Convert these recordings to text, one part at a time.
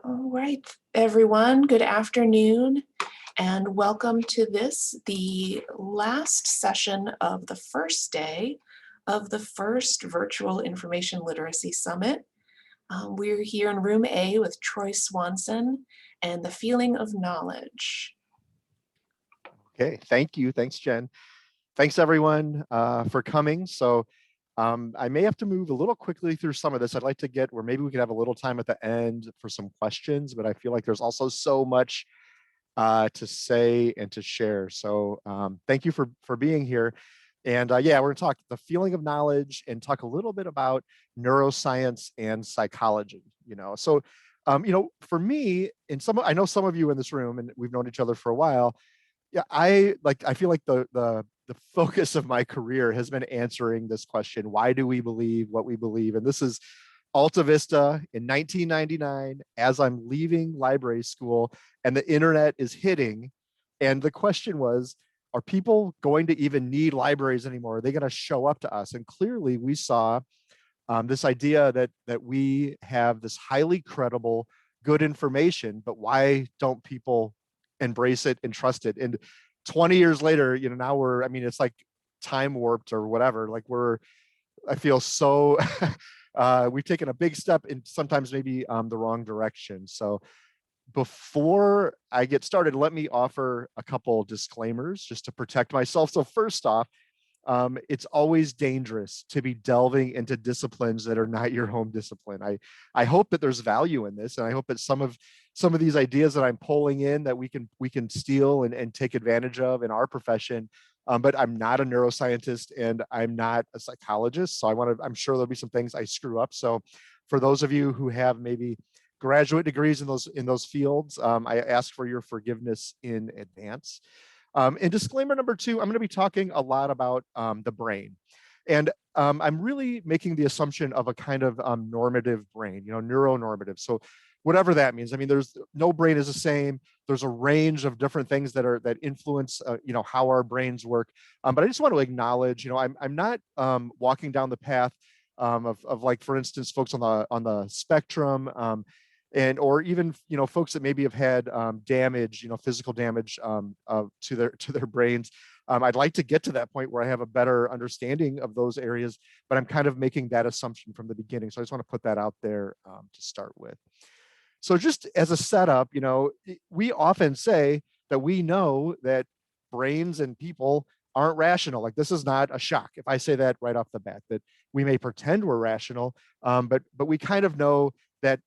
All right, everyone, good afternoon, and welcome to the last session of the first day of the first Virtual Information Literacy Summit. We're here in room A with Troy Swanson and the feeling of knowledge. Okay, thank you. Thanks, Jen. Thanks, everyone, for coming. So I may have to move a little quickly through some of this. I'd like to get where maybe we could have a little time at the end for some questions, but I feel like there's also so much to say and to share. So thank you for being here. And yeah, we're gonna talk the feeling of knowledge and talk a little bit about neuroscience and psychology. So for me, I know some of you in this room, and we've known each other for a while. Yeah, I feel like the focus of my career has been answering this question: why do we believe what we believe? And this is Alta Vista in 1999, as I'm leaving library school and the internet is hitting. And the question was, are people going to even need libraries anymore? Are they going to show up to us? And clearly we saw this idea that we have this highly credible, good information, but why don't people embrace it and trust it? And 20 years later, now it's like time warped or whatever. I feel so we've taken a big step in sometimes maybe the wrong direction. So before I get started, let me offer a couple disclaimers just to protect myself. So first off, it's always dangerous to be delving into disciplines that are not your home discipline. I hope that there's value in this, and I hope that some of these ideas that I'm pulling in that we can steal and take advantage of in our profession. But I'm not a neuroscientist and I'm not a psychologist, so I'm sure there'll be some things I screw up. So for those of you who have maybe graduate degrees in those fields, I ask for your forgiveness in advance. And disclaimer number two, I'm going to be talking a lot about the brain. And I'm really making the assumption of a kind of normative brain, neuronormative. So whatever that means. There's no brain is the same. There's a range of different things that influence, how our brains work. But I just want to acknowledge, I'm not walking down the path of like, for instance, folks on the spectrum, and or even folks that maybe have had damage, physical damage to their brains. I'd like to get to that point where I have a better understanding of those areas, but I'm kind of making that assumption from the beginning. So I just want to put that out there to start with. So just as a setup, we often say that we know that brains and people aren't rational. Like, this is not a shock if I say that right off the bat, that we may pretend we're rational, but we kind of know that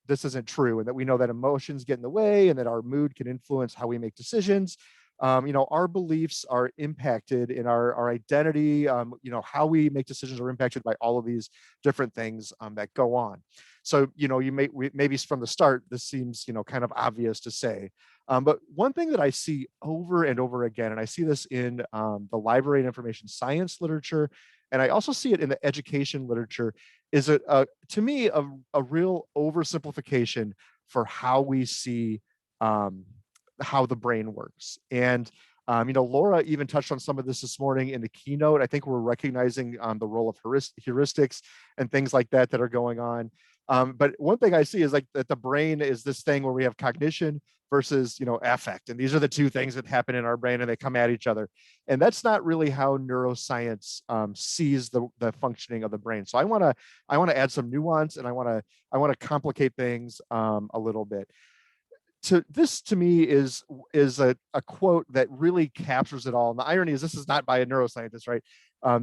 this isn't true, and that we know that emotions get in the way and that our mood can influence how we make decisions. Our beliefs are impacted in our identity. How we make decisions are impacted by all of these different things that go on. So, maybe from the start, this seems, kind of obvious to say. But one thing that I see over and over again, and I see this in the library and information science literature, and I also see it in the education literature, is to me a real oversimplification for how we see how the brain works. And Laura even touched on some of this morning in the keynote. I think we're recognizing the role of heuristics and things like that are going on. But one thing I see is like that the brain is this thing where we have cognition versus affect, and these are the two things that happen in our brain, and they come at each other. And that's not really how neuroscience sees the functioning of the brain. So I want to add some nuance, and I want to complicate things a little bit. This to me is a quote that really captures it all. And the irony is, this is not by a neuroscientist, right?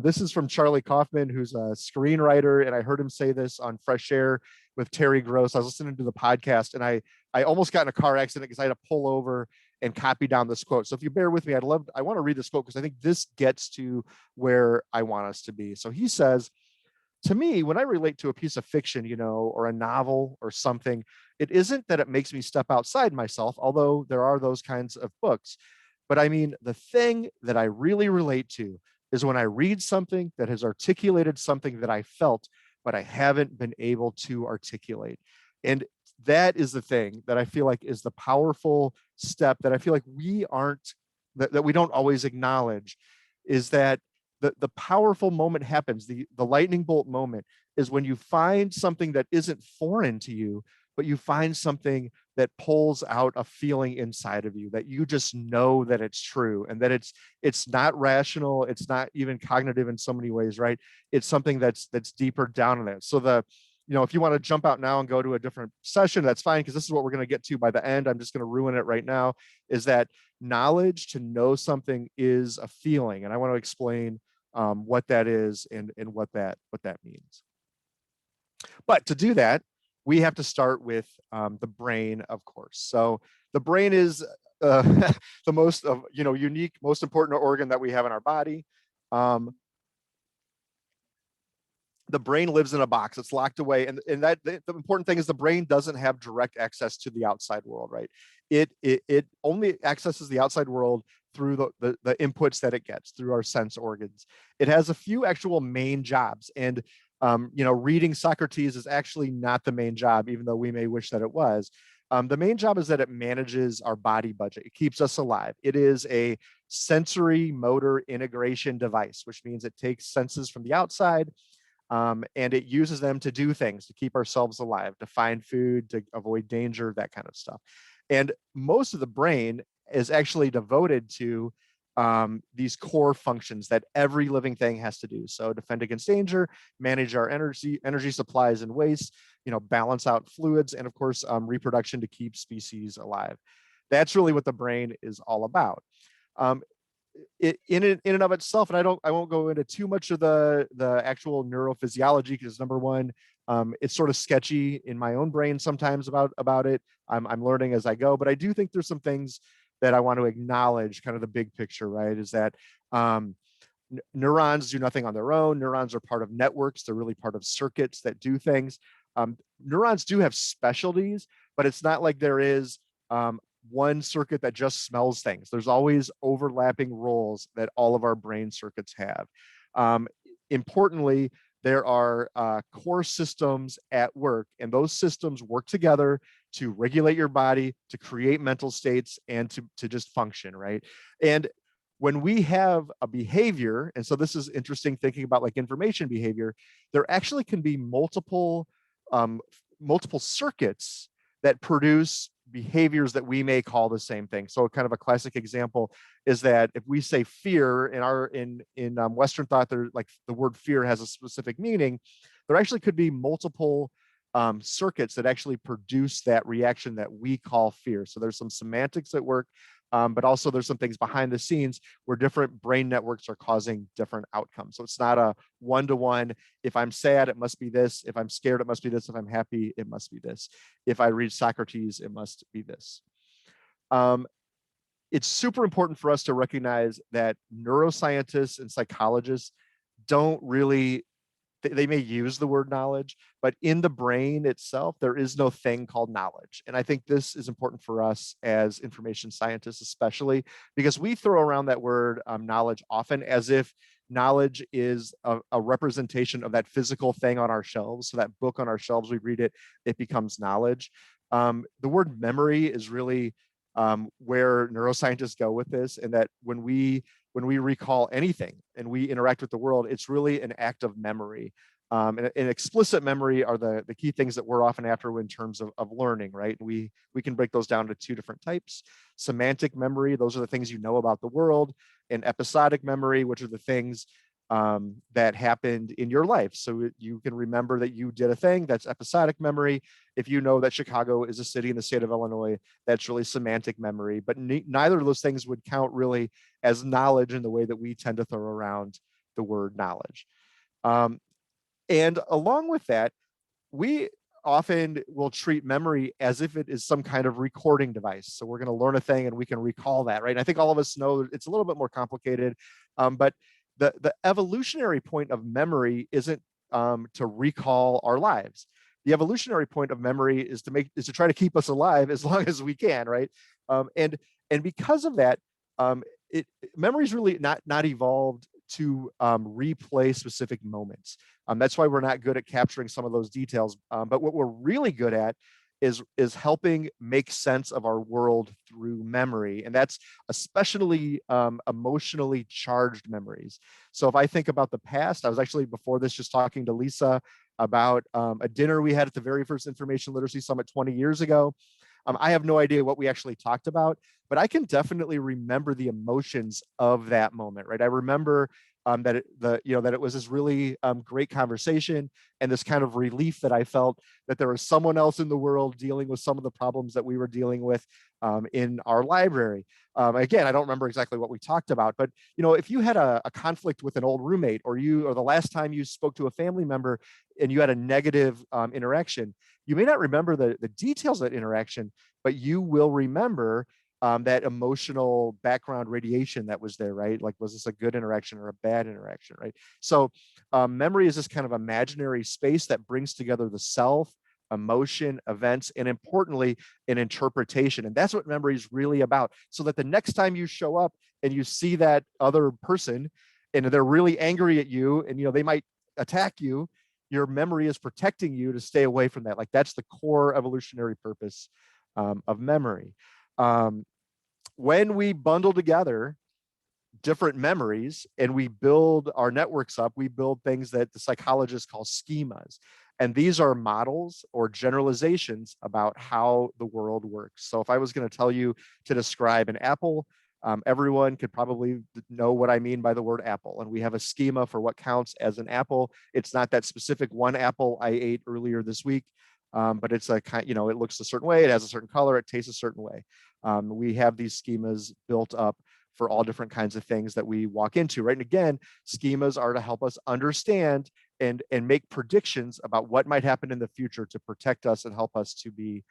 This is from Charlie Kaufman, who's a screenwriter, and I heard him say this on Fresh Air with Terry Gross. I was listening to the podcast, and I almost got in a car accident because I had to pull over and copy down this quote. So if you bear with me, I want to read this quote because I think this gets to where I want us to be. So he says, "To me, when I relate to a piece of fiction, or a novel or something, it isn't that it makes me step outside myself, although there are those kinds of books. But I mean, the thing that I really relate to is when I read something that has articulated something that I felt, but I haven't been able to articulate." And that is the thing that I feel like is the powerful step that I feel like that we don't always acknowledge, is that the powerful moment happens. The lightning bolt moment is when you find something that isn't foreign to you, but you find something that pulls out a feeling inside of you that you just know that it's true, and that it's not rational, it's not even cognitive in so many ways, right? It's something that's deeper down in it. So if you want to jump out now and go to a different session, that's fine, because this is what we're going to get to by the end. I'm just going to ruin it right now. Is that knowledge, to know something, is a feeling, and I want to explain what that is and what that means. But to do that, we have to start with the brain, of course. So the brain is the most unique, most important organ that we have in our body. The brain lives in a box. It's locked away. And that the important thing is the brain doesn't have direct access to the outside world, right? It only accesses the outside world through the inputs that it gets through our sense organs. It has a few actual main jobs. And reading Socrates is actually not the main job, even though we may wish that it was. The main job is that it manages our body budget. It keeps us alive. It is a sensory motor integration device, which means it takes senses from the outside, and it uses them to do things, to keep ourselves alive, to find food, to avoid danger, that kind of stuff. And most of the brain is actually devoted to these core functions that every living thing has to do. So defend against danger, manage our energy supplies and waste, balance out fluids, and of course, reproduction to keep species alive. That's really what the brain is all about. In and of itself, and I won't go into too much of the actual neurophysiology, because number one, it's sort of sketchy in my own brain sometimes about it. I'm learning as I go, but I do think there's some things that I want to acknowledge, kind of the big picture, right? Is that neurons do nothing on their own. Neurons are part of networks. They're really part of circuits that do things. Neurons do have specialties, but it's not like there is one circuit that just smells things. There's always overlapping roles that all of our brain circuits have. Importantly, there are core systems at work, and those systems work together to regulate your body, to create mental states, and to just function, right? And when we have a behavior, and so this is interesting thinking about like information behavior, there actually can be multiple circuits that produce behaviors that we may call the same thing. So kind of a classic example is that if we say fear in Western thought, there, like, the word fear has a specific meaning, there actually could be multiple circuits that actually produce that reaction that we call fear. So there's some semantics at work, but also there's some things behind the scenes where different brain networks are causing different outcomes. So it's not a one-to-one. If I'm sad, it must be this. If I'm scared, it must be this. If I'm happy, it must be this. If I read Socrates, it must be this. It's super important for us to recognize that neuroscientists and psychologists don't really, they may use the word knowledge, but in the brain itself, there is no thing called knowledge. And I think this is important for us as information scientists, especially because we throw around that word knowledge often as if knowledge is a representation of that physical thing on our shelves. So that book on our shelves, we read it, it becomes knowledge. The word memory is really where neuroscientists go with this, and that when we recall anything and we interact with the world, it's really an act of memory. And explicit memory are the key things that we're often after in terms of learning, right? We can break those down to two different types. Semantic memory, those are the things you know about the world, and episodic memory, which are the things that happened in your life. So you can remember that you did a thing, that's episodic memory. If you know that Chicago is a city in the state of Illinois, that's really semantic memory. But neither of those things would count really as knowledge in the way that we tend to throw around the word knowledge. And along with that, we often will treat memory as if it is some kind of recording device. So we're going to learn a thing and we can recall that, right? And I think all of us know it's a little bit more complicated, but the evolutionary point of memory isn't to recall our lives. The evolutionary point of memory is to try to keep us alive as long as we can, right? And because of that, memory is really not evolved to replay specific moments. That's why we're not good at capturing some of those details. But what we're really good at is helping make sense of our world through memory. And that's especially emotionally charged memories. So if I think about the past, I was actually before this just talking to Lisa about a dinner we had at the very first Information Literacy Summit 20 years ago. I have no idea what we actually talked about, but I can definitely remember the emotions of that moment, right? I remember that it was this really great conversation and this kind of relief that I felt that there was someone else in the world dealing with some of the problems that we were dealing with in our library. Again, I don't remember exactly what we talked about, but if you had a conflict with an old roommate, or the last time you spoke to a family member and you had a negative interaction, you may not remember the details of that interaction, but you will remember that emotional background radiation that was there, right? Like, was this a good interaction or a bad interaction, right? So memory is this kind of imaginary space that brings together the self, emotion, events, and importantly, an interpretation. And that's what memory is really about. So that the next time you show up and you see that other person and they're really angry at you and they might attack you, your memory is protecting you to stay away from that. Like, that's the core evolutionary purpose of memory. When we bundle together different memories and we build our networks up, we build things that the psychologists call schemas. And these are models or generalizations about how the world works. So if I was going to tell you to describe an apple, everyone could probably know what I mean by the word apple. And we have a schema for what counts as an apple. It's not that specific one apple I ate earlier this week, but it's a kind, it looks a certain way, it has a certain color, it tastes a certain way. We have these schemas built up for all different kinds of things that we walk into, right? And again, schemas are to help us understand and make predictions about what might happen in the future to protect us and help us to be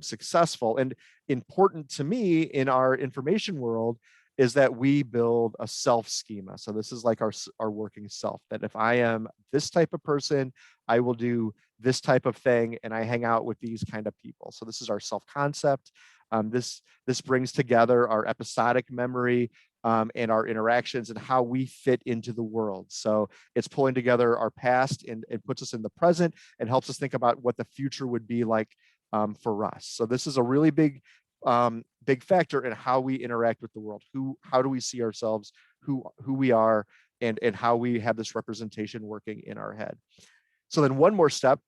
successful. And important to me in our information world is that we build a self schema. So this is like our working self, that if I am this type of person, I will do this type of thing, and I hang out with these kind of people. So this is our self concept. This brings together our episodic memory and our interactions and how we fit into the world. So it's pulling together our past and puts us in the present and helps us think about what the future would be like for us. So this is a really big factor in how we interact with the world. How do we see ourselves, who we are, and how we have this representation working in our head. So then one more step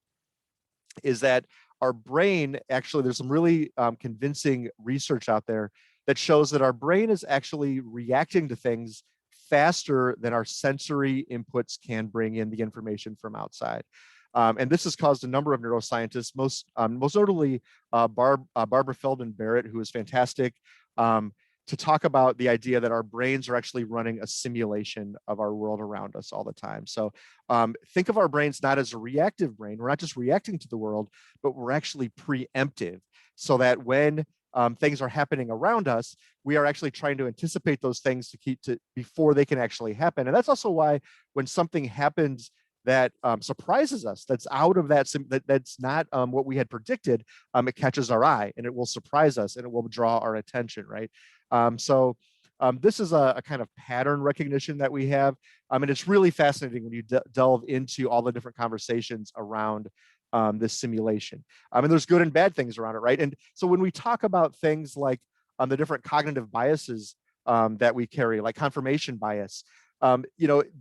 is that our brain, actually, there's some really convincing research out there that shows that our brain is actually reacting to things faster than our sensory inputs can bring in the information from outside. And this has caused a number of neuroscientists, most notably Barbara Feldman Barrett, who is fantastic, to talk about the idea that our brains are actually running a simulation of our world around us all the time. So think of our brains not as a reactive brain. We're not just reacting to the world, but we're actually preemptive, so that when things are happening around us, we are actually trying to anticipate those things before they can actually happen. And that's also why when something happens that surprises us, that's out of that's not what we had predicted, it catches our eye and it will surprise us and it will draw our attention, right? So this is a kind of pattern recognition that we have. And it's really fascinating when you delve into all the different conversations around this simulation. And there's good and bad things around it, right? And so when we talk about things like the different cognitive biases that we carry, like confirmation bias,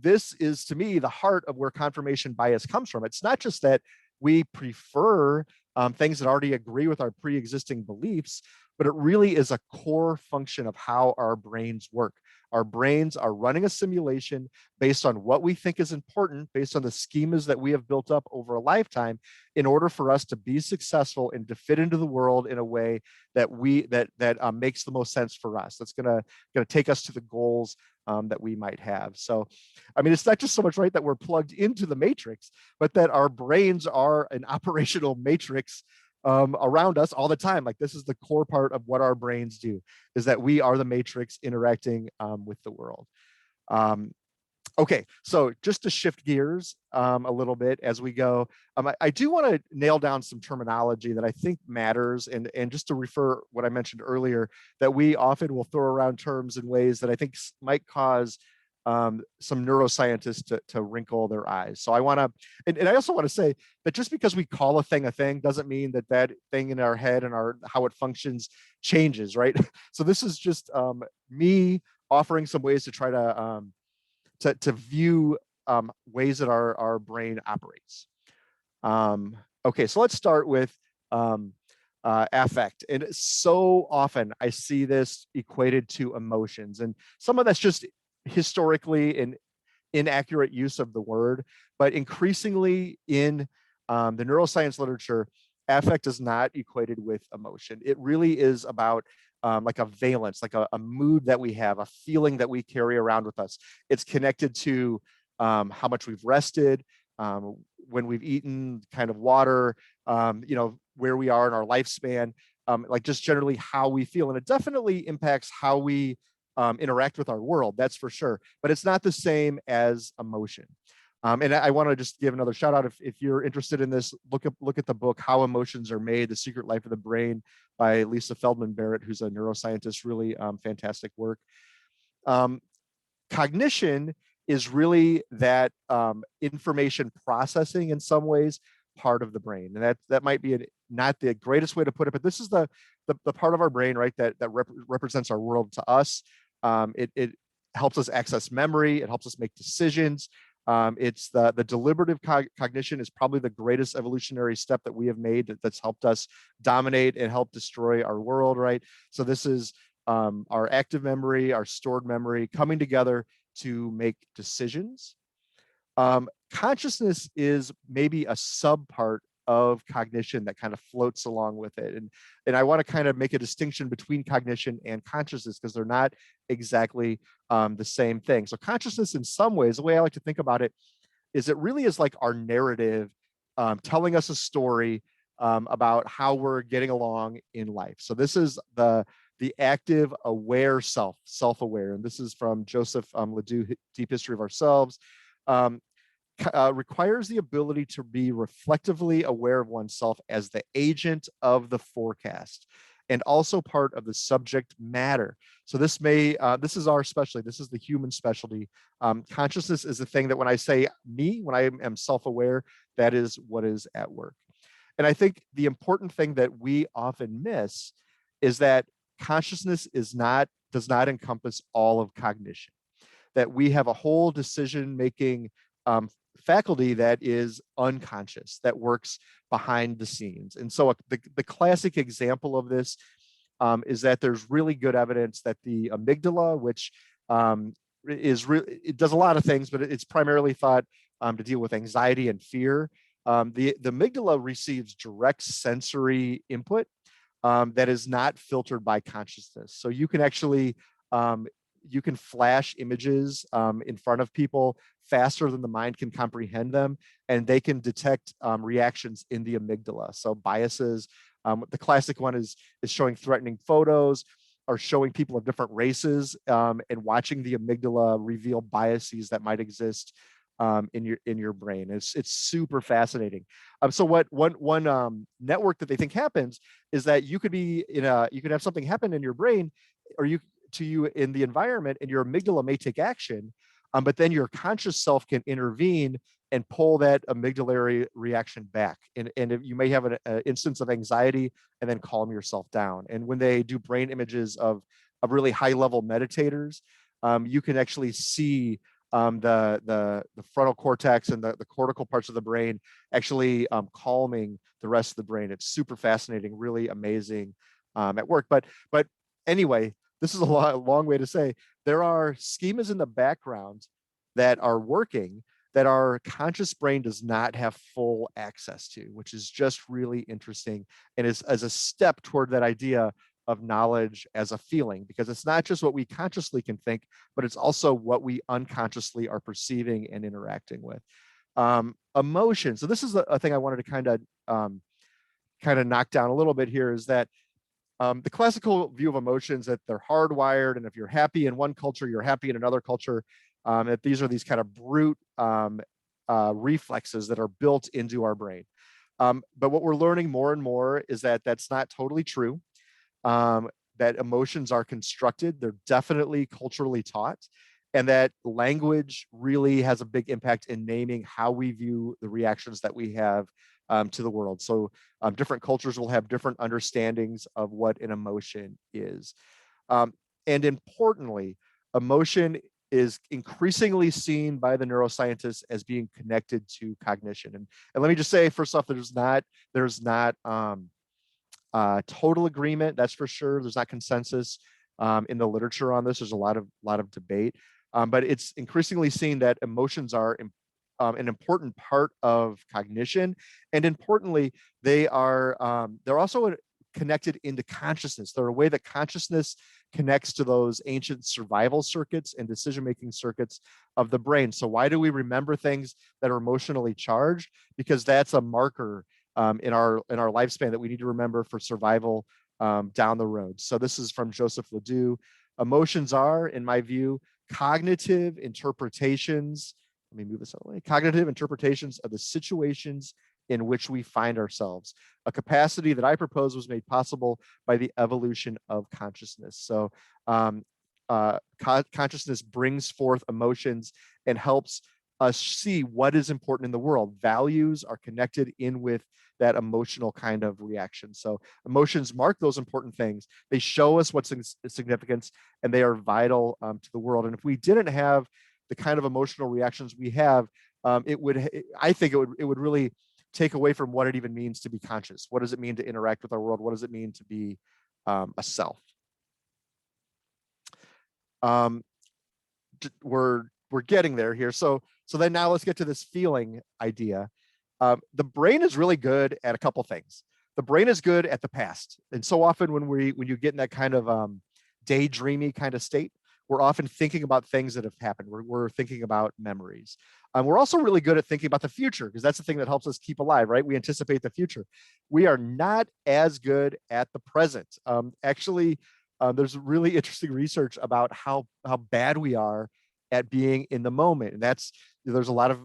this is, to me, the heart of where confirmation bias comes from. It's not just that we prefer things that already agree with our pre-existing beliefs, but it really is a core function of how our brains work. Our brains are running a simulation based on what we think is important, based on the schemas that we have built up over a lifetime, in order for us to be successful and to fit into the world in a way that makes the most sense for us. That's gonna take us to the goals that we might have. So, I mean, it's not just so much, right, that we're plugged into the matrix, but that our brains are an operational matrix around us all the time. Like, this is the core part of what our brains do, is that we are the matrix interacting with the world. Okay, so just to shift gears a little bit as we go, I do want to nail down some terminology that I think matters, and just to refer what I mentioned earlier, that we often will throw around terms in ways that I think might cause some neuroscientists to wrinkle their eyes. So I want to, and I also want to say that just because we call a thing doesn't mean that thing in our head and how it functions changes, right? So this is just me offering some ways to try to view ways that our brain operates. Okay, so let's start with affect. And so often I see this equated to emotions, and some of that's just historically an inaccurate use of the word, but increasingly in the neuroscience literature, affect is not equated with emotion. It really is about like a valence, like a mood that we have, a feeling that we carry around with us. It's connected to how much we've rested, when we've eaten kind of water, where we are in our lifespan, like just generally how we feel. And it definitely impacts how we interact with our world, that's for sure. But it's not the same as emotion. And I want to just give another shout out. If you're interested in this, look at the book How Emotions Are Made: The Secret Life of the Brain by Lisa Feldman Barrett, who's a neuroscientist. Really fantastic work. Um, Cognition is really that information processing in some ways part of the brain, and that might be not the greatest way to put it, but this is the part of our brain, right, that represents our world to us. It helps us access memory. It helps us make decisions. It's the deliberative cognition is probably the greatest evolutionary step that we have made that's helped us dominate and help destroy our world, right? So this is our active memory, our stored memory coming together to make decisions. Consciousness is maybe a sub part of cognition that kind of floats along with it. And I want to kind of make a distinction between cognition and consciousness because they're not exactly the same thing. So consciousness, in some ways, the way I like to think about it is it really is like our narrative, telling us a story about how we're getting along in life. So this is the active aware self-aware. And this is from Joseph Ledoux, Deep History of Ourselves. Um, Requires the ability to be reflectively aware of oneself as the agent of the forecast and also part of the subject matter. So this is our specialty. This is the human specialty. Consciousness is the thing that when I say me, when I am self-aware, that is what is at work. And I think the important thing that we often miss is that consciousness does not encompass all of cognition, that we have a whole decision-making faculty that is unconscious, that works behind the scenes. And so the classic example of this is that there's really good evidence that the amygdala, which it does a lot of things, but it's primarily thought to deal with anxiety and fear. The amygdala receives direct sensory input that is not filtered by consciousness. So you can actually you can flash images in front of people faster than the mind can comprehend them, and they can detect reactions in the amygdala. So biases. The classic one is showing threatening photos or showing people of different races and watching the amygdala reveal biases that might exist in your brain. It's super fascinating. So what one network that they think happens is that you could have something happen in your brain, or to you in the environment, and your amygdala may take action, but then your conscious self can intervene and pull that amygdalary reaction back. And you may have an instance of anxiety and then calm yourself down. And when they do brain images of really high level meditators, you can actually see the frontal cortex and the cortical parts of the brain actually calming the rest of the brain. It's super fascinating, really amazing at work. But anyway, this is a long way to say there are schemas in the background that are working that our conscious brain does not have full access to, which is just really interesting and is as a step toward that idea of knowledge as a feeling, because it's not just what we consciously can think, but it's also what we unconsciously are perceiving and interacting with. Emotion. So this is a thing I wanted to kind of knock down a little bit here, is that the classical view of emotions, that they're hardwired, and if you're happy in one culture, you're happy in another culture, that these are these kind of brute reflexes that are built into our brain. But what we're learning more and more is that that's not totally true, that emotions are constructed, they're definitely culturally taught, and that language really has a big impact in naming how we view the reactions that we have to the world. So different cultures will have different understandings of what an emotion is. And importantly, emotion is increasingly seen by the neuroscientists as being connected to cognition. And let me just say, first off, there's not total agreement, that's for sure. There's not consensus in the literature on this. There's a lot of debate, but it's increasingly seen that emotions are an important part of cognition, and importantly, they're also connected into consciousness. They're a way that consciousness connects to those ancient survival circuits and decision-making circuits of the brain. So why do we remember things that are emotionally charged? Because that's a marker in our lifespan that we need to remember for survival down the road. So this is from Joseph Ledoux. Emotions are, in my view, cognitive interpretations. Let me move this out of the way. Cognitive interpretations of the situations in which we find ourselves, a capacity that I propose was made possible by the evolution of consciousness. So consciousness brings forth emotions and helps us see what is important in the world. Values are connected in with that emotional kind of reaction. So emotions mark those important things. They show us what's significance, and they are vital to the world. And if we didn't have the kind of emotional reactions we have, I think it would really take away from what it even means to be conscious. What does it mean to interact with our world? What does it mean to be a self? We're getting there here. So then now let's get to this feeling idea. The brain is really good at a couple things. The brain is good at the past, and so often when you get in that kind of daydreamy kind of state, we're often thinking about things that have happened. We're thinking about memories. We're also really good at thinking about the future, because that's the thing that helps us keep alive, right? We anticipate the future. We are not as good at the present. Actually, there's really interesting research about how bad we are at being in the moment. And there's a lot of,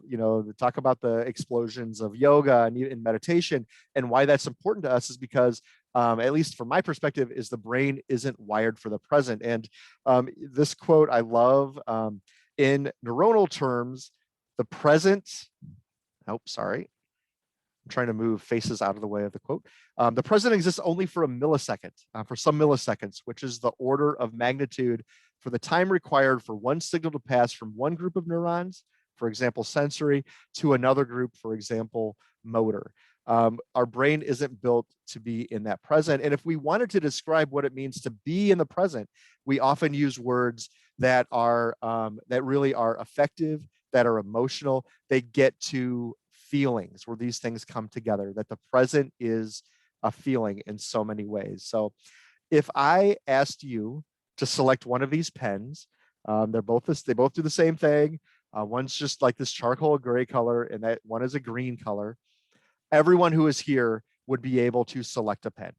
talk about the explosions of yoga and in meditation, and why that's important to us is because, at least from my perspective, is the brain isn't wired for the present. And this quote I love, in neuronal terms, the present, oh, sorry, I'm trying to move faces out of the way of the quote. The present exists only for a millisecond, for some milliseconds, which is the order of magnitude for the time required for one signal to pass from one group of neurons, for example, sensory, to another group, for example, motor. Our brain isn't built to be in that present. And if we wanted to describe what it means to be in the present, we often use words that really are affective, that are emotional. They get to feelings, where these things come together, that the present is a feeling in so many ways. So if I asked you to select one of these pens, they both do the same thing. One's just like this charcoal gray color, and that one is a green color. Everyone who is here would be able to select a pen,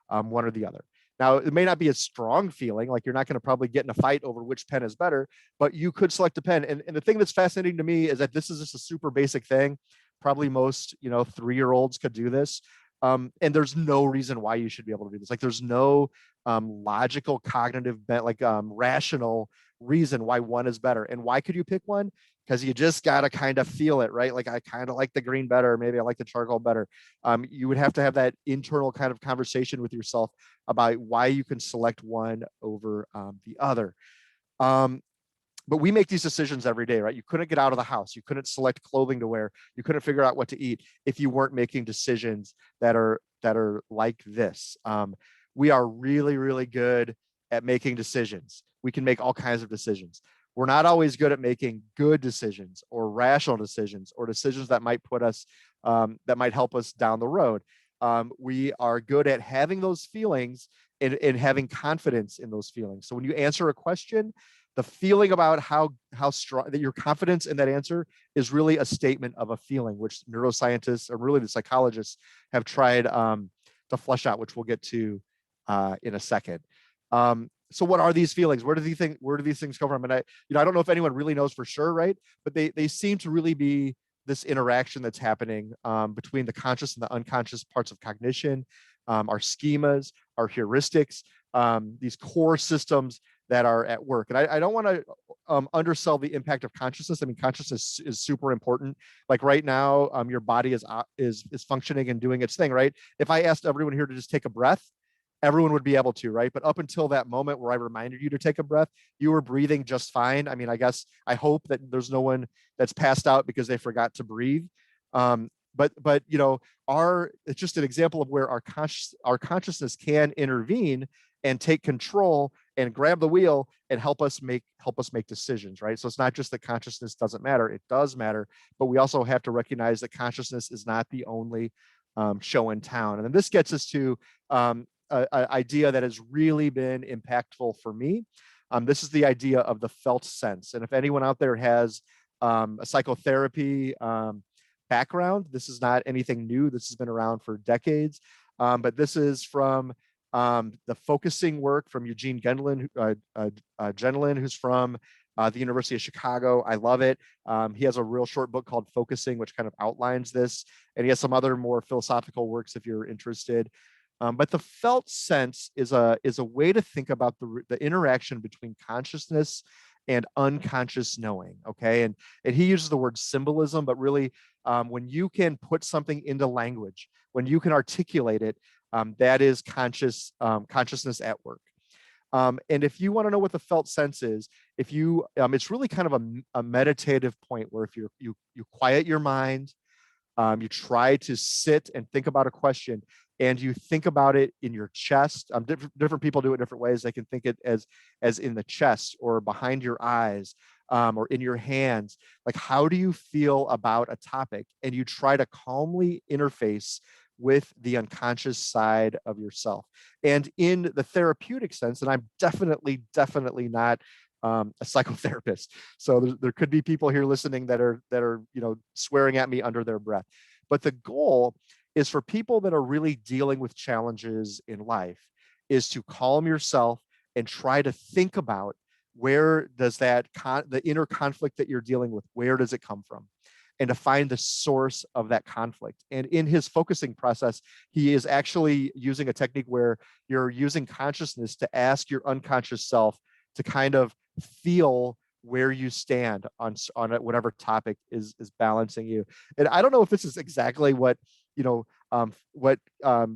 one or the other. Now, it may not be a strong feeling, like you're not going to probably get in a fight over which pen is better, but you could select a pen. And the thing that's fascinating to me is that this is just a super basic thing. Probably most, 3-year-olds could do this. And there's no reason why you should be able to do this. Like there's no logical, cognitive, rational reason why one is better. And why could you pick one? Because you just got to kind of feel it, right? Like I kind of like the green better, maybe I like the charcoal better. You would have to have that internal kind of conversation with yourself about why you can select one over the other. But we make these decisions every day, right? You couldn't get out of the house. You couldn't select clothing to wear. You couldn't figure out what to eat if you weren't making decisions that are like this. We are really, really good at making decisions. We can make all kinds of decisions. We're not always good at making good decisions or rational decisions or decisions that might put us, that might help us down the road. We are good at having those feelings and having confidence in those feelings. So when you answer a question, the feeling about how strong that your confidence in that answer is really a statement of a feeling, which neuroscientists or really the psychologists have tried to flesh out, which we'll get to in a second. So what are these feelings? Where do these things come from? And I don't know if anyone really knows for sure, right? But they seem to really be this interaction that's happening between the conscious and the unconscious parts of cognition, our schemas, our heuristics, these core systems that are at work. And I don't want to undersell the impact of consciousness. I mean, consciousness is super important. Like right now, your body is functioning and doing its thing, right? If I asked everyone here to just take a breath, everyone would be able to, right? But up until that moment where I reminded you to take a breath, you were breathing just fine. I mean, I hope that there's no one that's passed out because they forgot to breathe. But it's just an example of where our consciousness can intervene and take control and grab the wheel and help us make decisions, right? So it's not just that consciousness doesn't matter; it does matter, but we also have to recognize that consciousness is not the only show in town. And then this gets us to an idea that has really been impactful for me. This is the idea of the felt sense. And if anyone out there has a psychotherapy background, this is not anything new. This has been around for decades. But this is from the focusing work from Eugene Gendlin, who's from the University of Chicago. I love it. He has a real short book called Focusing, which kind of outlines this. And he has some other more philosophical works if you're interested. But the felt sense is a way to think about the interaction between consciousness and unconscious knowing. Okay, and he uses the word symbolism, but really, when you can put something into language, when you can articulate it, that is consciousness at work. And if you want to know what the felt sense is, it's really kind of a meditative point where if you quiet your mind, you try to sit and think about a question, and you think about it in your chest. Different people do it different ways. They can think it as in the chest or behind your eyes, or in your hands. Like, how do you feel about a topic? And you try to calmly interface with the unconscious side of yourself. And in the therapeutic sense, and I'm definitely not a psychotherapist. So there could be people here listening that are swearing at me under their breath. But the goal is for people that are really dealing with challenges in life is to calm yourself and try to think about where does the inner conflict that you're dealing with, where does it come from? And to find the source of that conflict. And in his focusing process, he is actually using a technique where you're using consciousness to ask your unconscious self to kind of feel where you stand on whatever topic is balancing you. And I don't know if this is exactly what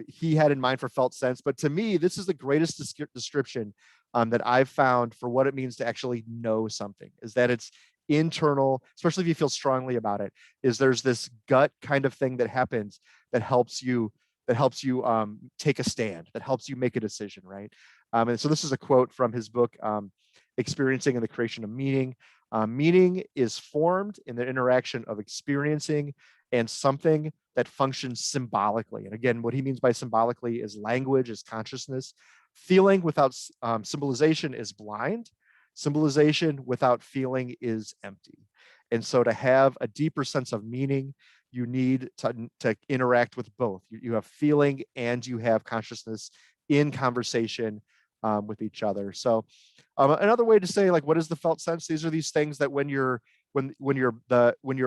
he had in mind for felt sense, but to me, this is the greatest description that I've found for what it means to actually know something, is that it's internal, especially if you feel strongly about it, is there's this gut kind of thing that happens that helps you take a stand, that helps you make a decision, right? And so this is a quote from his book, Experiencing and the Creation of Meaning. Meaning is formed in the interaction of experiencing and something that functions symbolically. And again, what he means by symbolically is language, is consciousness. Feeling without symbolization is blind. Symbolization without feeling is empty. And so to have a deeper sense of meaning, you need to interact with both. You have feeling and you have consciousness in conversation with each other. So another way to say, like, what is the felt sense? These are these things that when your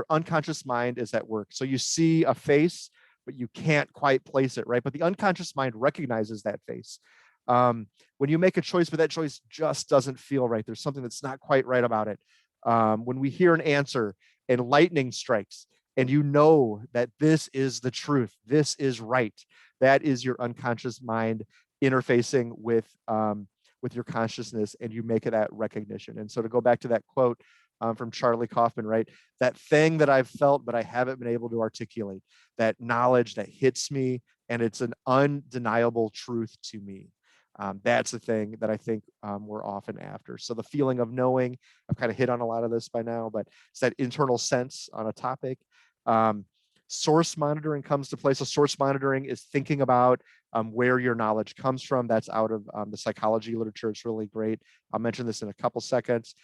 unconscious mind is at work. So you see a face, but you can't quite place it, right? But the unconscious mind recognizes that face. When you make a choice, but that choice just doesn't feel right. There's something that's not quite right about it. When we hear an answer and lightning strikes, and you know that this is the truth, this is right, that is your unconscious mind interfacing with your consciousness, and you make that recognition. And so to go back to that quote from Charlie Kaufman, right? That thing that I've felt, but I haven't been able to articulate, that knowledge that hits me, and it's an undeniable truth to me. That's the thing that I think we're often after. So the feeling of knowing, I've kind of hit on a lot of this by now, but it's that internal sense on a topic. Source monitoring comes to play. So source monitoring is thinking about where your knowledge comes from. That's out of the psychology literature. It's really great. I'll mention this in a couple seconds.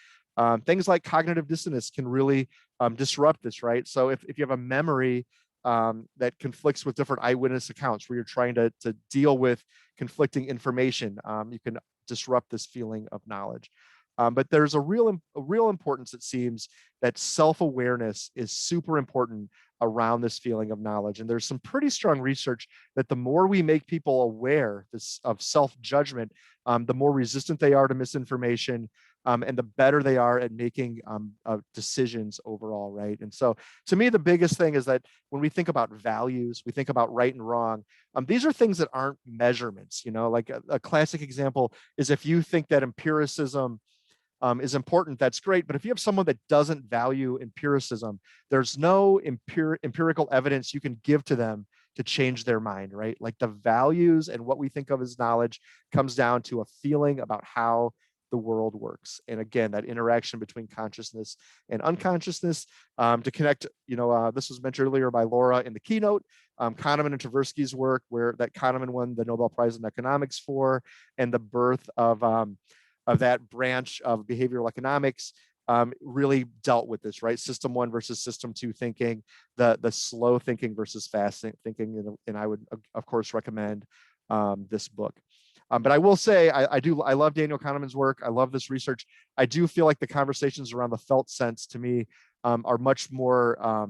Things like cognitive dissonance can really disrupt this, right? So if you have a memory that conflicts with different eyewitness accounts, where you're trying to deal with conflicting information, you can disrupt this feeling of knowledge. But there's a real importance, it seems, that self-awareness is super important around this feeling of knowledge. And there's some pretty strong research that the more we make people aware of self-judgment, the more resistant they are to misinformation, and the better they are at making decisions overall, right? And so to me, the biggest thing is that when we think about values, we think about right and wrong. These are things that aren't measurements, like a classic example is if you think that empiricism is important, that's great. But if you have someone that doesn't value empiricism, there's no empirical evidence you can give to them to change their mind, right? Like the values and what we think of as knowledge comes down to a feeling about how the world works. And again, that interaction between consciousness and unconsciousness to connect, this was mentioned earlier by Laura in the keynote, Kahneman and Tversky's work, where that Kahneman won the Nobel Prize in economics for, and the birth of that branch of behavioral economics really dealt with this, right? System 1 versus system 2 thinking, the slow thinking versus fast thinking. And I would, of course, recommend this book. But I will say, I love Daniel Kahneman's work. I love this research. I do feel like the conversations around the felt sense to me are much more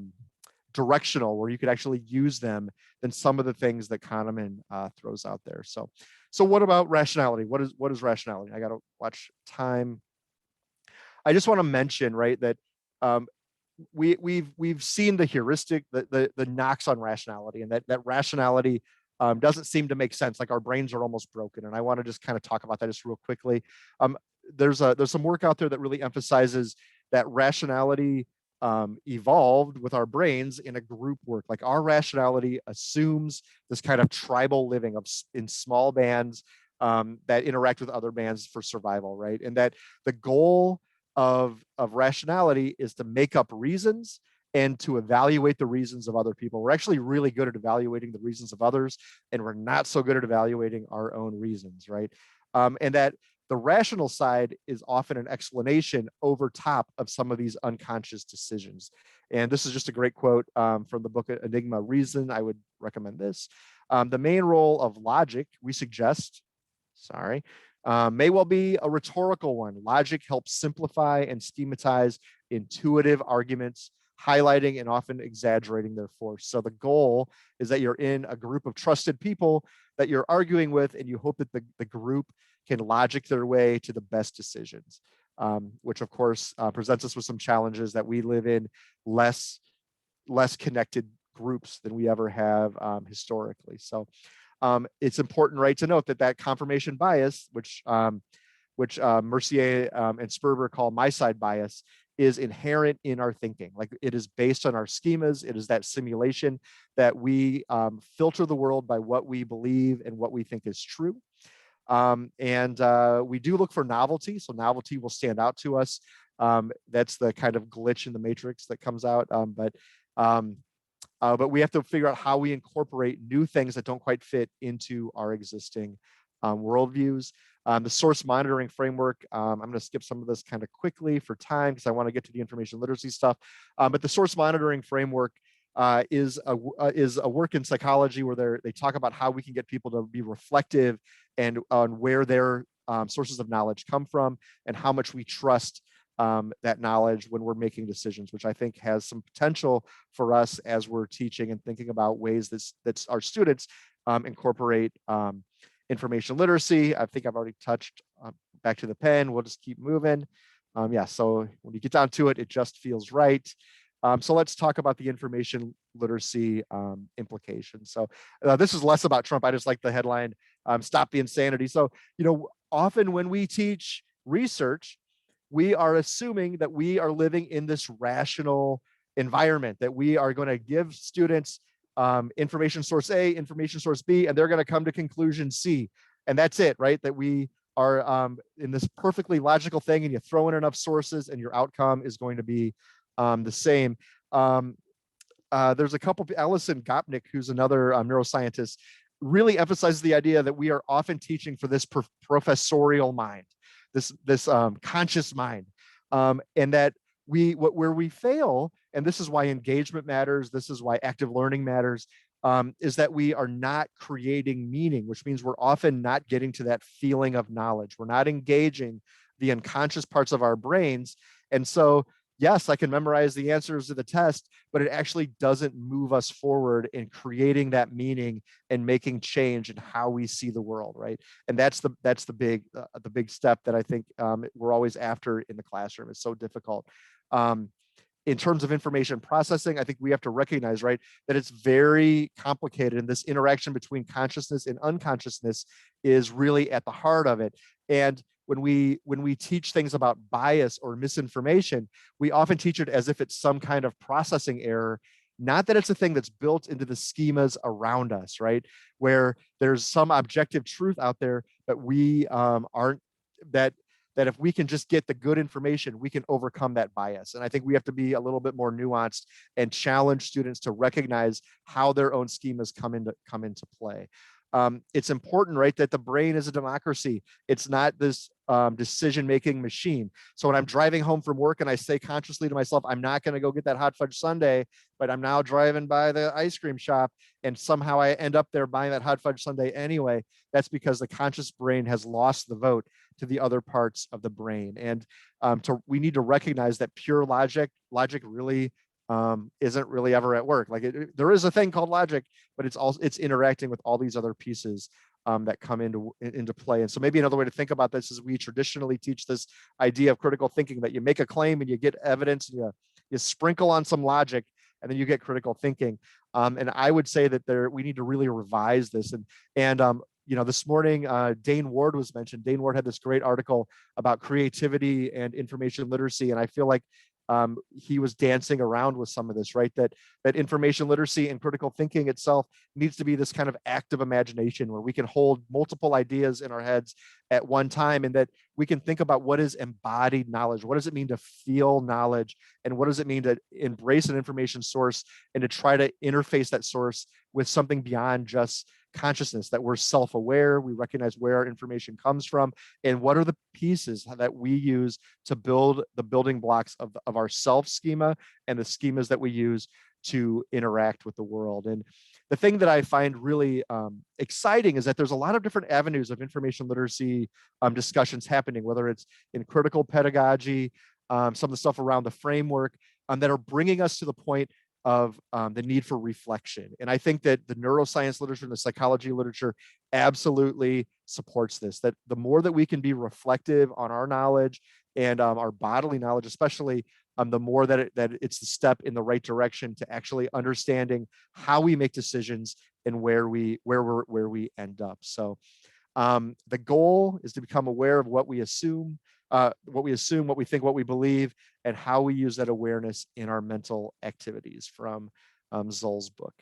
directional, where you could actually use them than some of the things that Kahneman throws out there. So what about rationality? What is rationality? I got to watch time. I just want to mention, right, that we've seen the heuristic, the knocks on rationality, and that rationality doesn't seem to make sense. Like our brains are almost broken. And I want to just kind of talk about that just real quickly. There's some work out there that really emphasizes that rationality evolved with our brains in a group work. Like our rationality assumes this kind of tribal living in small bands that interact with other bands for survival, right? And that the goal of rationality is to make up reasons and to evaluate the reasons of other people. We're actually really good at evaluating the reasons of others, and we're not so good at evaluating our own reasons, right? And that the rational side is often an explanation over top of some of these unconscious decisions. And this is just a great quote from the book Enigma Reason. I would recommend this. The main role of logic, we suggest, may well be a rhetorical one. Logic helps simplify and schematize intuitive arguments, highlighting and often exaggerating their force. So the goal is that you're in a group of trusted people that you're arguing with, and you hope that the group can logic their way to the best decisions, which of course presents us with some challenges that we live in less connected groups than we ever have historically. So it's important, right, to note that confirmation bias, which Mercier and Sperber call my side bias, is inherent in our thinking. Like it is based on our schemas. It is that simulation that we filter the world by what we believe and what we think is true. And we do look for novelty. So novelty will stand out to us. That's the kind of glitch in the matrix that comes out. But we have to figure out how we incorporate new things that don't quite fit into our existing worldviews. The source monitoring framework, I'm going to skip some of this kind of quickly for time because I want to get to the information literacy stuff. But the source monitoring framework is a work in psychology where they talk about how we can get people to be reflective and on where their sources of knowledge come from and how much we trust that knowledge when we're making decisions, which I think has some potential for us as we're teaching and thinking about ways that our students incorporate information literacy. I think I've already touched back to the pen. We'll just keep moving. So when you get down to it, it just feels right. So let's talk about the information literacy implications. So this is less about Trump. I just like the headline, Stop the Insanity. So, often when we teach research, we are assuming that we are living in this rational environment, that we are going to give students information source A, information source B, and they're going to come to conclusion C. And that's it, right? That we are in this perfectly logical thing, and you throw in enough sources and your outcome is going to be the same. There's a couple, Alison Gopnik, who's another neuroscientist, really emphasizes the idea that we are often teaching for this professorial mind, this conscious mind, and that where we fail, and this is why engagement matters, this is why active learning matters, is that we are not creating meaning, which means we're often not getting to that feeling of knowledge. We're not engaging the unconscious parts of our brains. And so yes, I can memorize the answers to the test, but it actually doesn't move us forward in creating that meaning and making change in how we see the world, right? And that's the big step that I think we're always after in the classroom. It's so difficult. In terms of information processing, I think we have to recognize, right, that it's very complicated, and this interaction between consciousness and unconsciousness is really at the heart of it. And when we teach things about bias or misinformation, we often teach it as if it's some kind of processing error, not that it's a thing that's built into the schemas around us, right? Where there's some objective truth out there that we aren't that that if we can just get the good information, we can overcome that bias. And I think we have to be a little bit more nuanced and challenge students to recognize how their own schemas come into play. It's important, right, that the brain is a democracy. It's not this decision-making machine. So when I'm driving home from work and I say consciously to myself, I'm not going to go get that hot fudge sundae, but I'm now driving by the ice cream shop and somehow I end up there buying that hot fudge sundae anyway, that's because the conscious brain has lost the vote to the other parts of the brain. And we need to recognize that pure logic really isn't really ever at work. Like there is a thing called logic, but it's interacting with all these other pieces that come into play. And so maybe another way to think about this is we traditionally teach this idea of critical thinking, that you make a claim and you get evidence and you sprinkle on some logic and then you get critical thinking. And I would say that we need to really revise this. And this morning, Dane Ward was mentioned. Dane Ward had this great article about creativity and information literacy. And I feel like he was dancing around with some of this, right? That information literacy and critical thinking itself needs to be this kind of active imagination where we can hold multiple ideas in our heads at one time, and that we can think about what is embodied knowledge. What does it mean to feel knowledge? And what does it mean to embrace an information source and to try to interface that source with something beyond just consciousness, that we're self-aware, we recognize where our information comes from, and what are the pieces that we use to build the building blocks of our self schema and the schemas that we use to interact with the world. And the thing that I find really exciting is that there's a lot of different avenues of information literacy discussions happening, whether it's in critical pedagogy, some of the stuff around the framework that are bringing us to the point of the need for reflection. And I think that the neuroscience literature and the psychology literature absolutely supports this, that the more that we can be reflective on our knowledge and our bodily knowledge, especially, the more that it's the step in the right direction to actually understanding how we make decisions and where we end up. So the goal is to become aware of what we assume, what we think, what we believe, and how we use that awareness in our mental activities, from Zoll's book.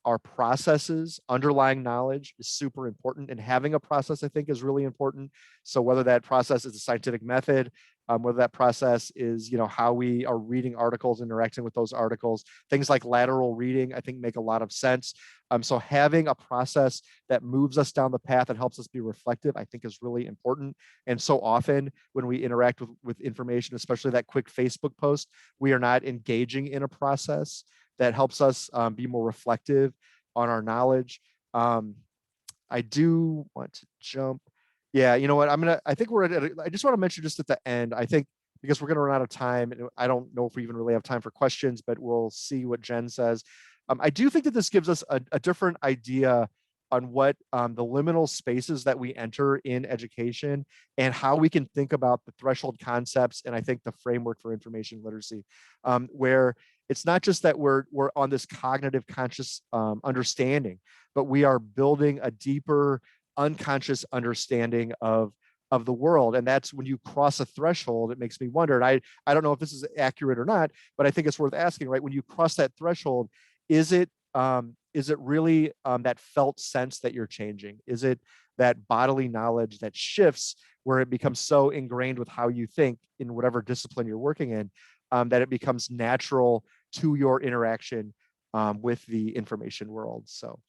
Our processes, underlying knowledge is super important, and having a process, I think, is really important. So whether that process is a scientific method, whether that process is, how we are reading articles, interacting with those articles, things like lateral reading, I think make a lot of sense. So having a process that moves us down the path and helps us be reflective, I think is really important. And so often when we interact with information, especially that quick Facebook post, we are not engaging in a process that helps us be more reflective on our knowledge. I do want to jump. Yeah, you know what? I think I just want to mention just at the end, I think, because we're going to run out of time, and I don't know if we even really have time for questions, but we'll see what Jen says. I do think that this gives us a different idea on what the liminal spaces that we enter in education and how we can think about the threshold concepts, and I think the framework for information literacy, where it's not just that we're on this cognitive conscious understanding, but we are building a deeper unconscious understanding of the world. And that's when you cross a threshold, it makes me wonder, and I don't know if this is accurate or not, but I think it's worth asking, right? When you cross that threshold, is it really that felt sense that you're changing? Is it that bodily knowledge that shifts, where it becomes so ingrained with how you think in whatever discipline you're working in, that it becomes natural to your interaction with the information world? So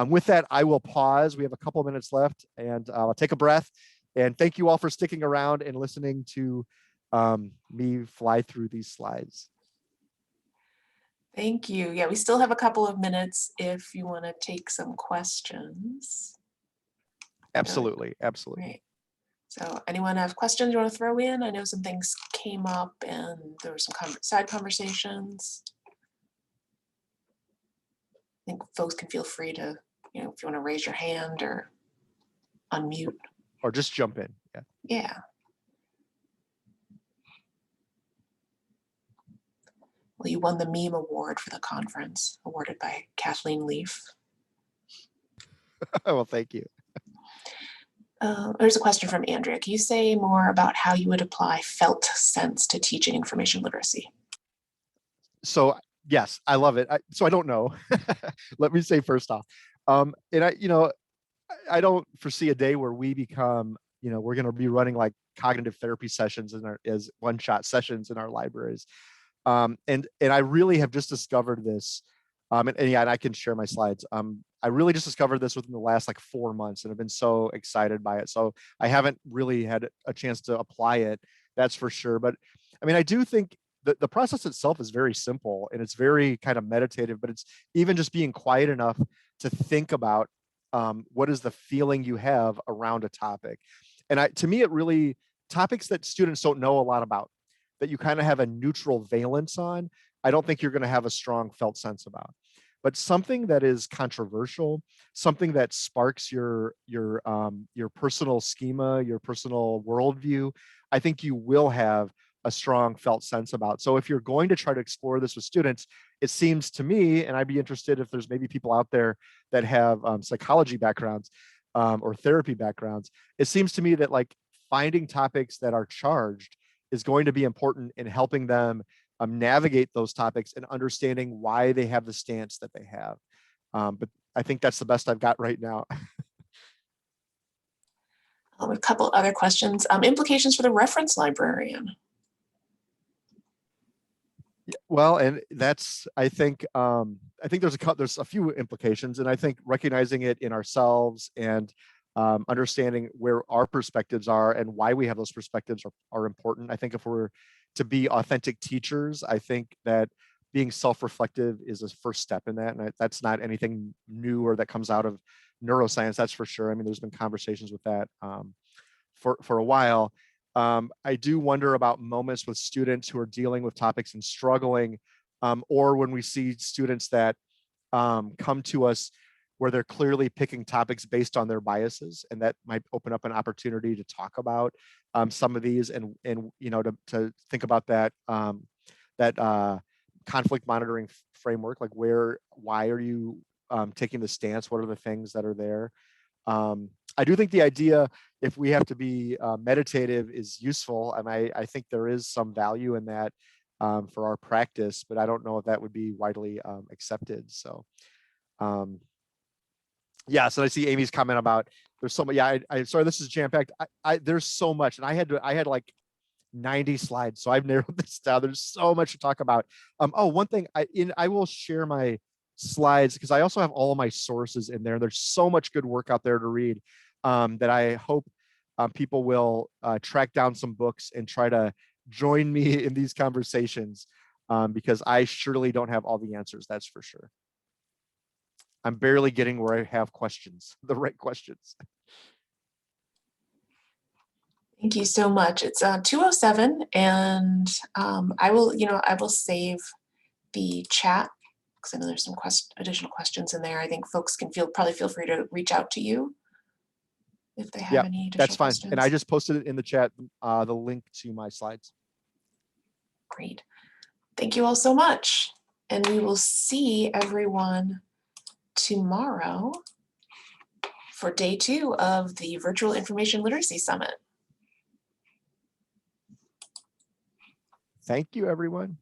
with that, I will pause. We have a couple of minutes left, and I'll take a breath. And thank you all for sticking around and listening to me fly through these slides. Thank you. Yeah, we still have a couple of minutes if you want to take some questions. Absolutely, absolutely. Right. So anyone have questions you want to throw in? I know some things came up and there were some side conversations. I think folks can feel free to, if you want to raise your hand or unmute. Or just jump in. Yeah. Yeah. Well, you won the meme award for the conference, awarded by Kathleen Leaf. Well, thank you. There's a question from Andrea. Can you say more about how you would apply felt sense to teaching information literacy? So yes, I love it. So I don't know. Let me say first off, and I don't foresee a day where we become, we're going to be running like cognitive therapy sessions as one-shot sessions in our libraries. And I really have just discovered this, and yeah, and I can share my slides. I really just discovered this within the last like 4 months and have been so excited by it. So I haven't really had a chance to apply it, that's for sure. But I mean, I do think the process itself is very simple and it's very kind of meditative, but it's even just being quiet enough to think about what is the feeling you have around a topic. And to me, it really, topics that students don't know a lot about, that you kind of have a neutral valence on, I don't think you're going to have a strong felt sense about. But something that is controversial, something that sparks your personal schema, your personal worldview, I think you will have a strong felt sense about. So if you're going to try to explore this with students, it seems to me, and I'd be interested if there's maybe people out there that have psychology backgrounds or therapy backgrounds, it seems to me that like finding topics that are charged is going to be important in helping them navigate those topics and understanding why they have the stance that they have. But I think that's the best I've got right now. A couple other questions. Implications for the reference librarian. Well, and that's, I think there's a few implications, and I think recognizing it in ourselves and understanding where our perspectives are and why we have those perspectives are important. I think if we're to be authentic teachers, I think that being self-reflective is a first step in that. And that's not anything new or that comes out of neuroscience, that's for sure. I mean, there's been conversations with that for a while. I do wonder about moments with students who are dealing with topics and struggling, or when we see students that come to us where they're clearly picking topics based on their biases, and that might open up an opportunity to talk about some of these and to think about that conflict monitoring framework, like why are you taking the stance? What are the things that are there? I do think the idea, if we have to be meditative, is useful. And I think there is some value in that for our practice, but I don't know if that would be widely accepted. So yeah, so I see Amy's comment about there's so much. Yeah, I sorry, this is jam-packed. There's so much, and I had like 90 slides, so I've narrowed this down. There's so much to talk about. Oh, one thing, I will share my slides because I also have all of my sources in there. There's so much good work out there to read that I hope people will track down some books and try to join me in these conversations because I surely don't have all the answers, that's for sure. I'm barely getting where I have questions, the right questions. Thank you so much. It's 2:07, and I will save the chat because I know there's some additional questions in there. I think folks can probably feel free to reach out to you if they have any additional that's fine. questions. And I just posted it in the chat, the link to my slides. Great. Thank you all so much. And we will see everyone tomorrow for day 2 of the Virtual Information Literacy Summit. Thank you, everyone.